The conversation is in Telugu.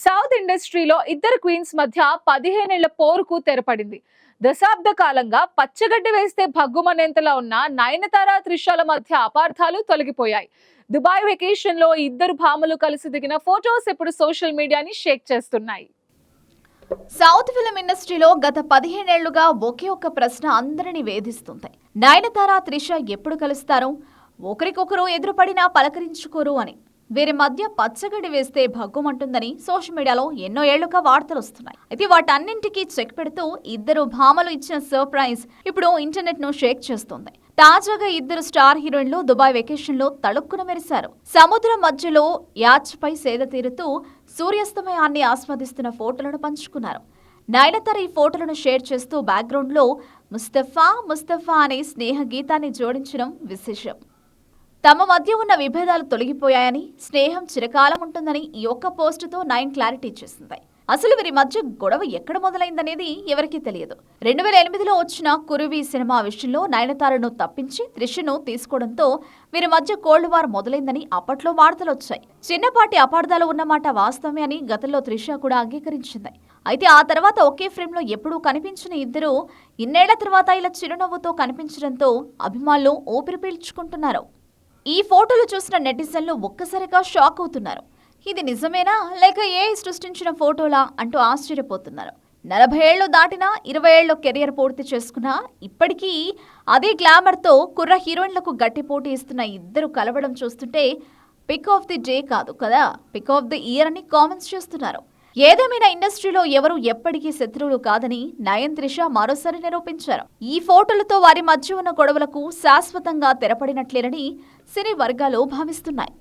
సౌత్ ఇండస్ట్రీలో ఇద్దరు క్వీన్స్ మధ్య 15 ఏళ్ల పోరుకు తెరపడింది. దశాబ్ద కాలంగా పచ్చగడ్డి వేస్తే భగ్గుమనేంతలా ఉన్న నయనతార త్రిషల మధ్య అపార్థాలు తొలగిపోయాయి. దుబాయ్ వెకేషన్ లో ఇద్దరు భామలు కలిసి దిగిన ఫోటోస్ ఇప్పుడు సోషల్ మీడియాని షేక్ చేస్తున్నాయి. సౌత్ ఫిల్మ్ ఇండస్ట్రీలో గత 15 ఏళ్లుగా ఒకే ఒక్క ప్రశ్న అందరినీ వేధిస్తుంది. నయనతార త్రిష ఎప్పుడు కలుస్తారు? ఒకరికొకరు ఎదురుపడినా పలకరించుకోరు అని. వీరి మధ్య పచ్చగడ్డి వేస్తే భగ్గుమంటుందని సోషల్ మీడియాలో ఎన్నో ఏళ్లుగా వార్తలు వస్తున్నాయి. అయితే వాటన్నింటికీ చెక్ పెడుతూ ఇద్దరు భామలు ఇచ్చిన సర్ప్రైజ్ ఇప్పుడు ఇంటర్నెట్ ను షేక్ చేస్తుంది. తాజాగా ఇద్దరు స్టార్ హీరోయిన్లు దుబాయ్ వెకేషన్ లో తళుక్కున మెరిశారు. సముద్రం మధ్యలో యాచ్ పై సేద తీరుతూ సూర్యాస్తమయాన్ని ఆస్వాదిస్తున్న ఫోటోలను పంచుకున్నారు. నయనతార ఈ ఫోటోలను షేర్ చేస్తూ బ్యాక్గ్రౌండ్ లో ముస్తఫా ముస్తఫా అనే స్నేహ గీతాన్ని జోడించడం విశేషం. తమ మధ్య ఉన్న విభేదాలు తొలగిపోయాయని, స్నేహం చిరకాలం ఉంటుందని ఈ ఒక్క పోస్టుతో నయన్ క్లారిటీ ఇచ్చేసింది. అసలు వీరి మధ్య గొడవ ఎక్కడ మొదలైందనేది ఎవరికీ తెలియదు. 2008లో వచ్చిన కురువి సినిమా విషయంలో నయనతారను తప్పించి త్రిషను తీసుకోవడంతో వీరి మధ్య కోల్డ్ వార్ మొదలైందని అప్పట్లో వార్తలు వచ్చాయి. చిన్నపాటి అపార్థాలు ఉన్నమాట వాస్తవమే అని గతంలో త్రిష కూడా అంగీకరించింది. అయితే ఆ తర్వాత ఒకే ఫ్రేమ్ లో ఎప్పుడూ కనిపించిన ఇద్దరు ఇన్నేళ్ల తర్వాత ఇలా చిరునవ్వుతో కనిపించడంతో అభిమానులు ఊపిరి పీల్చుకుంటున్నారు. ఈ ఫోటోలు చూసిన నెటిజన్లు ఒక్కసారిగా షాక్ అవుతున్నారు. ఇది నిజమేనా లేక ఏఐ సృష్టించిన ఫోటోలా అంటూ ఆశ్చర్యపోతున్నారు. 40 ఏళ్లు దాటినా 20 ఏళ్ల కెరియర్ పూర్తి చేసుకున్నా ఇప్పటికీ అదే గ్లామర్తో కుర్ర హీరోయిన్లకు గట్టి పోటీ ఇస్తున్న ఇద్దరు కలవడం చూస్తుంటే పిక్ ఆఫ్ ది డే కాదు కదా, పిక్ ఆఫ్ ది ఇయర్ అని కామెంట్స్ చేస్తున్నారు. ఏదేమైనా ఇండస్ట్రీలో ఎవరు ఎప్పటికీ శత్రువులు కాదని నయన్ త్రిష మరోసారి నిరూపించారు. ఈ ఫోటోలతో వారి మధ్య ఉన్న గొడవలకు శాశ్వతంగా తెరపడినట్లేనని సినీ వర్గాలు భావిస్తున్నాయి.